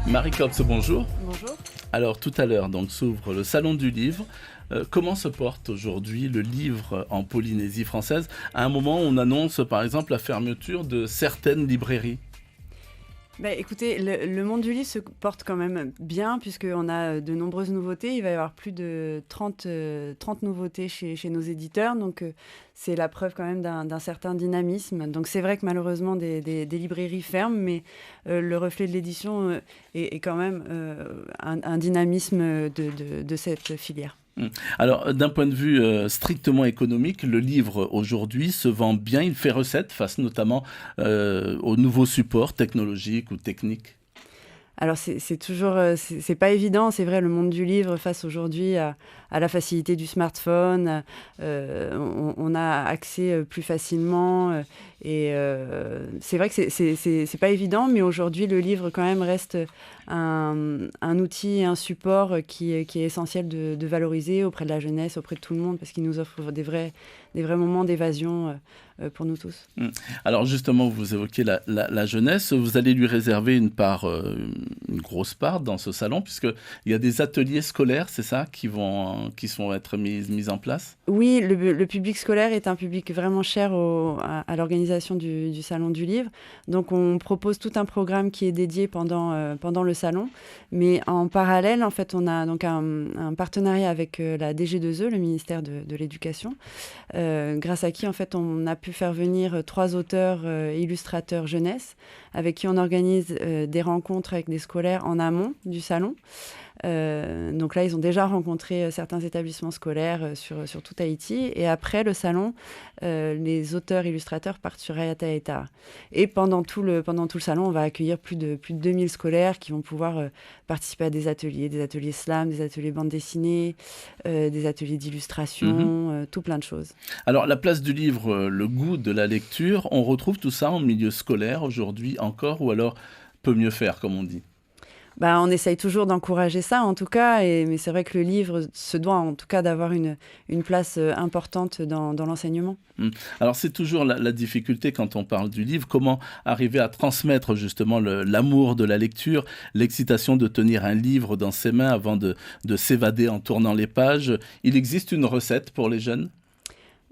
Marie Corps, bonjour. Bonjour. Alors tout à l'heure donc s'ouvre le Salon du Livre. Comment se porte aujourd'hui le livre en Polynésie française à un moment où on annonce par exemple la fermeture de certaines librairies? Écoutez, le monde du livre se porte quand même bien puisqu'on a de nombreuses nouveautés. Il va y avoir plus de 30 nouveautés chez nos éditeurs. Donc, c'est la preuve quand même d'un certain dynamisme. Donc, c'est vrai que malheureusement, des librairies ferment, mais le reflet de l'édition est quand même un dynamisme de cette filière. Alors, d'un point de vue strictement économique, le livre aujourd'hui se vend bien, il fait recette face notamment aux nouveaux supports technologiques ou techniques. Alors, c'est toujours, c'est pas évident. C'est vrai, le monde du livre face aujourd'hui à la facilité du smartphone. On a accès plus facilement. C'est vrai que c'est pas évident, mais aujourd'hui, le livre, quand même, reste un outil, un support qui est essentiel de valoriser auprès de la jeunesse, auprès de tout le monde, parce qu'il nous offre des vrais moments d'évasion pour nous tous. Alors justement, vous évoquez la jeunesse, vous allez lui réserver une grosse part dans ce salon, puisqu'il y a des ateliers scolaires, c'est ça, qui vont être mis en place? Oui, le public scolaire est un public vraiment cher à l'organisation du Salon du Livre. Donc, on propose tout un programme qui est dédié pendant le salon. Mais en parallèle, en fait, on a donc un partenariat avec la DG2E, le ministère de l'Éducation, grâce à qui, en fait, on a pu faire venir 3 auteurs illustrateurs jeunesse, avec qui on organise des rencontres avec des scolaires en amont du salon. Donc là, ils ont déjà rencontré certains établissements scolaires sur tout Tahiti. Et après le salon, les auteurs illustrateurs partent sur Ayatollah. Et pendant tout le salon, on va accueillir plus de 2000 scolaires qui vont pouvoir participer à des ateliers slam, des ateliers bande dessinée, des ateliers d'illustration, tout plein de choses. Alors, la place du livre, le goût de la lecture, on retrouve tout ça en milieu scolaire aujourd'hui encore, ou alors peut mieux faire, comme on dit? On essaye toujours d'encourager ça, en tout cas, mais c'est vrai que le livre se doit, en tout cas, d'avoir une place importante dans l'enseignement. Alors, c'est toujours la difficulté quand on parle du livre, comment arriver à transmettre justement l'amour de la lecture, l'excitation de tenir un livre dans ses mains avant de s'évader en tournant les pages. Il existe une recette pour les jeunes?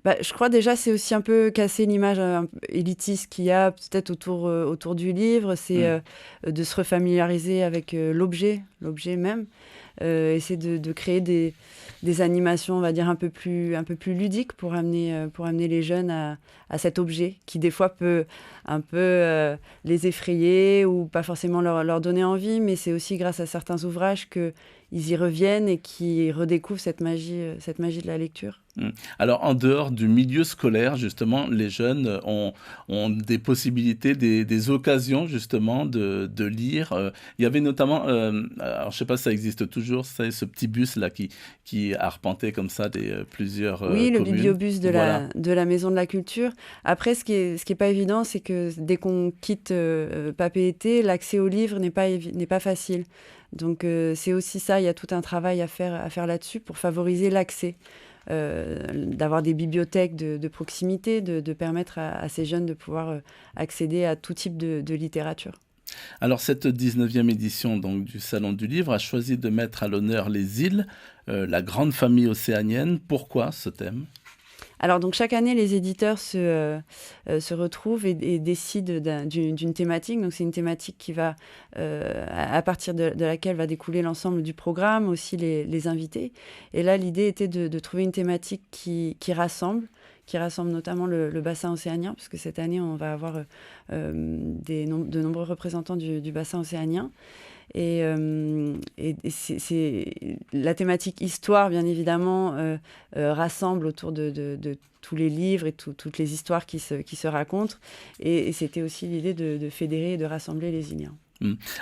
Je crois déjà c'est aussi un peu casser l'image élitiste qu'il y a peut-être autour du livre, c'est de se refamiliariser avec l'objet même, essayer de créer des animations, on va dire, un peu plus ludiques pour amener les jeunes à cet objet qui des fois peut un peu les effrayer ou pas forcément leur donner envie, mais c'est aussi grâce à certains ouvrages qu'ils y reviennent et qui redécouvrent cette magie de la lecture. Alors, en dehors du milieu scolaire, justement, les jeunes ont des possibilités, des occasions, justement, de lire. Il y avait notamment, alors, je ne sais pas si ça existe toujours, c'est ce petit bus-là qui arpentait comme ça plusieurs oui, le communes. bibliobus de la Maison de la Culture. Après, ce qui est pas évident, c'est que dès qu'on quitte Papeete, l'accès au livre n'est pas facile. Donc, c'est aussi ça, il y a tout un travail à faire là-dessus pour favoriser l'accès. D'avoir des bibliothèques de proximité, de permettre à ces jeunes de pouvoir accéder à tout type de littérature. Alors, cette 19e édition donc, du Salon du Livre a choisi de mettre à l'honneur les îles, la grande famille océanienne. Pourquoi ce thème ? Alors, donc, chaque année, les éditeurs se retrouvent et décident d'une thématique. Donc, c'est une thématique qui va, à partir de laquelle va découler l'ensemble du programme, aussi les invités. Et là, l'idée était de trouver une thématique qui rassemble notamment le bassin océanien, puisque cette année, on va avoir de nombreux représentants du bassin océanien. Et c'est la thématique histoire, bien évidemment, rassemble autour de tous les livres et toutes les histoires qui se racontent. Et c'était aussi l'idée de fédérer et de rassembler les Iliens.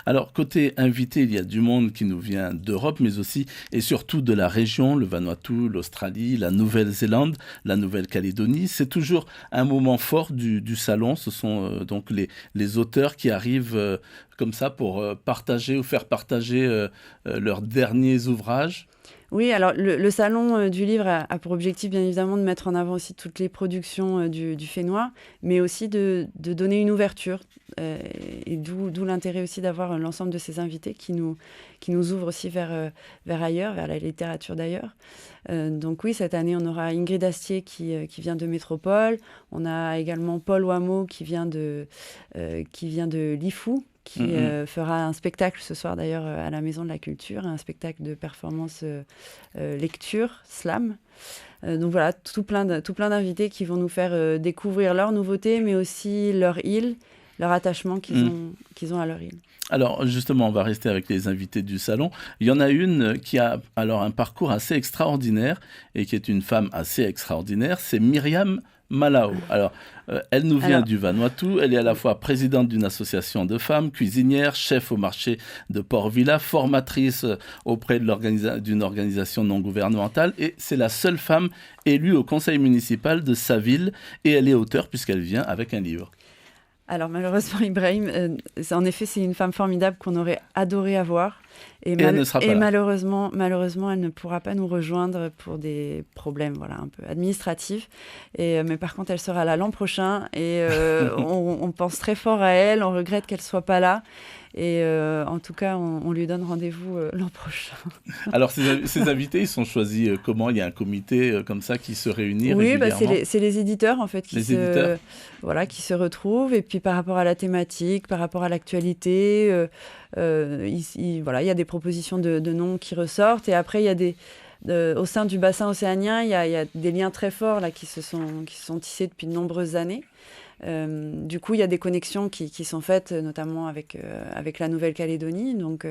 Alors, côté invité, il y a du monde qui nous vient d'Europe, mais aussi et surtout de la région, le Vanuatu, l'Australie, la Nouvelle-Zélande, la Nouvelle-Calédonie. C'est toujours un moment fort du salon. Ce sont donc les auteurs qui arrivent comme ça pour partager ou faire partager leurs derniers ouvrages. Oui, alors le salon du livre a pour objectif, bien évidemment, de mettre en avant aussi toutes les productions du Fénois, mais aussi de donner une ouverture. Et d'où l'intérêt aussi d'avoir l'ensemble de ces invités qui nous ouvrent aussi vers ailleurs, vers la littérature d'ailleurs. Donc oui, cette année, on aura Ingrid Astier qui vient de Métropole. On a également Paul Wameau qui vient de Lifou, qui fera un spectacle ce soir d'ailleurs à la Maison de la Culture, un spectacle de performance lecture, slam. Donc voilà, tout plein d'invités qui vont nous faire découvrir leurs nouveautés, mais aussi leur île, leur attachement qu'ils ont à leur île. Alors justement, on va rester avec les invités du salon. Il y en a une qui a alors un parcours assez extraordinaire et qui est une femme assez extraordinaire, c'est Myriam Malao. Alors, elle nous vient du Vanuatu. Elle est à la fois présidente d'une association de femmes, cuisinière, chef au marché de Port-Vila, formatrice auprès d'une organisation non gouvernementale, et c'est la seule femme élue au conseil municipal de sa ville, et elle est auteure puisqu'elle vient avec un livre. Alors malheureusement, Ibrahim, en effet, c'est une femme formidable qu'on aurait adoré avoir. Et elle ne sera pas là. Malheureusement, elle ne pourra pas nous rejoindre pour des problèmes un peu administratifs. Mais par contre, elle sera là l'an prochain et on pense très fort à elle. On regrette qu'elle ne soit pas là. Et en tout cas, on lui donne rendez-vous l'an prochain. Alors, ces invités, ils sont choisis comment? Il y a un comité comme ça qui se réunit régulièrement? Oui, c'est les éditeurs, en fait, qui se retrouvent. Et puis, par rapport à la thématique, par rapport à l'actualité, il y a des propositions de noms qui ressortent. Et après, il y a au sein du bassin océanien, il y a des liens très forts là, qui se sont tissés depuis de nombreuses années. Du coup, il y a des connexions qui sont faites, notamment avec la Nouvelle-Calédonie. Donc,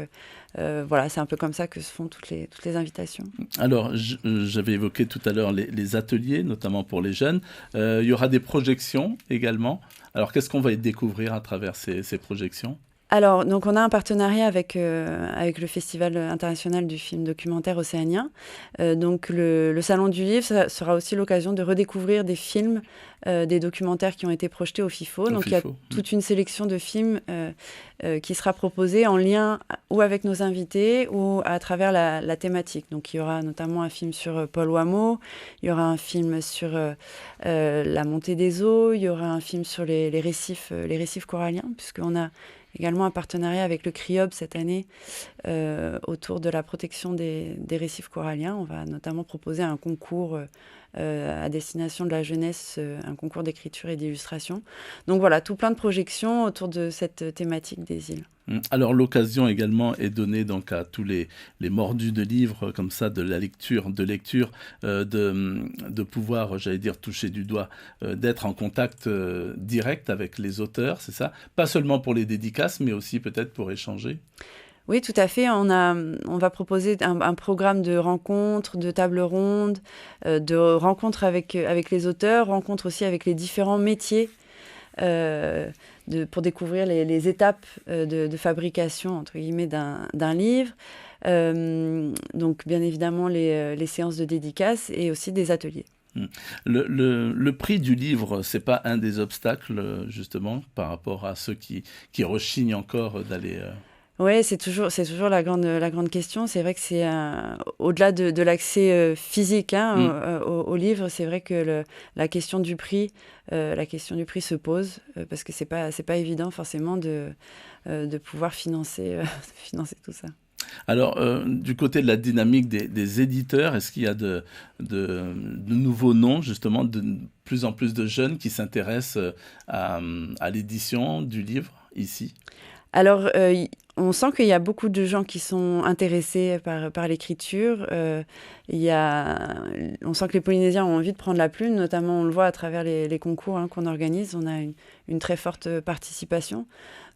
c'est un peu comme ça que se font toutes les invitations. Alors, j'avais évoqué tout à l'heure les ateliers, notamment pour les jeunes. Il y aura des projections également. Alors, qu'est-ce qu'on va y découvrir à travers ces projections ? Alors, donc on a un partenariat avec le Festival international du film documentaire océanien. Donc, le Salon du Livre, ça sera aussi l'occasion de redécouvrir des films, des documentaires qui ont été projetés au FIFO. Donc, il y a toute une sélection de films qui sera proposée en lien ou avec nos invités ou à travers la thématique. Donc, il y aura notamment un film sur Paul Wameau, il y aura un film sur la montée des eaux, il y aura un film sur les récifs coralliens, puisqu'on a également un partenariat avec le CRIOB cette année autour de la protection des récifs coralliens. On va notamment proposer un concours à destination de la jeunesse, un concours d'écriture et d'illustration. Donc voilà, tout plein de projections autour de cette thématique des îles. Alors l'occasion également est donnée donc à tous les mordus de livres comme ça, de lecture, de pouvoir, j'allais dire, toucher du doigt, d'être en contact direct avec les auteurs, c'est ça? Pas seulement pour les dédicaces, mais aussi peut-être pour échanger. Oui, tout à fait. On va proposer un programme de rencontres, de tables rondes, de rencontres avec les auteurs, rencontres aussi avec les différents métiers. Pour découvrir les étapes de fabrication, entre guillemets, d'un livre. Donc, bien évidemment, les séances de dédicaces et aussi des ateliers. Le prix du livre, c'est pas un des obstacles, justement, par rapport à ceux qui rechignent encore d'aller... Oui, c'est toujours la grande question. C'est vrai que c'est au-delà de l'accès physique au livre, c'est vrai que la question du prix se pose parce que c'est pas évident forcément de pouvoir financer tout ça. Alors, du côté de la dynamique des éditeurs, est-ce qu'il y a de nouveaux noms, justement, de plus en plus de jeunes qui s'intéressent à l'édition du livre ici ? Alors, on sent qu'il y a beaucoup de gens qui sont intéressés par l'écriture. On sent que les Polynésiens ont envie de prendre la plume, notamment on le voit à travers les concours qu'on organise. On a une très forte participation.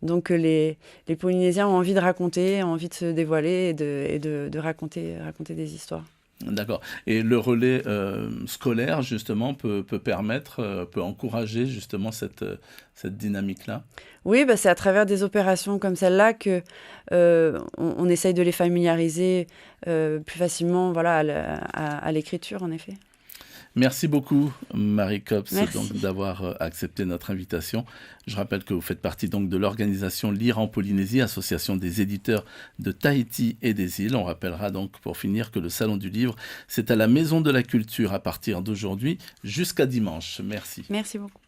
Donc les Polynésiens ont envie de raconter, ont envie de se dévoiler et de raconter des histoires. D'accord. Et le relais scolaire, justement, peut encourager justement cette dynamique-là? Oui, c'est à travers des opérations comme celle-là que on essaye de les familiariser plus facilement à l'écriture, en effet. Merci beaucoup, Marie Copps, Merci. donc, d'avoir accepté notre invitation. Je rappelle que vous faites partie donc, de l'organisation Lire en Polynésie, association des éditeurs de Tahiti et des îles. On rappellera donc pour finir que le Salon du Livre, c'est à la Maison de la Culture à partir d'aujourd'hui jusqu'à dimanche. Merci. Merci beaucoup.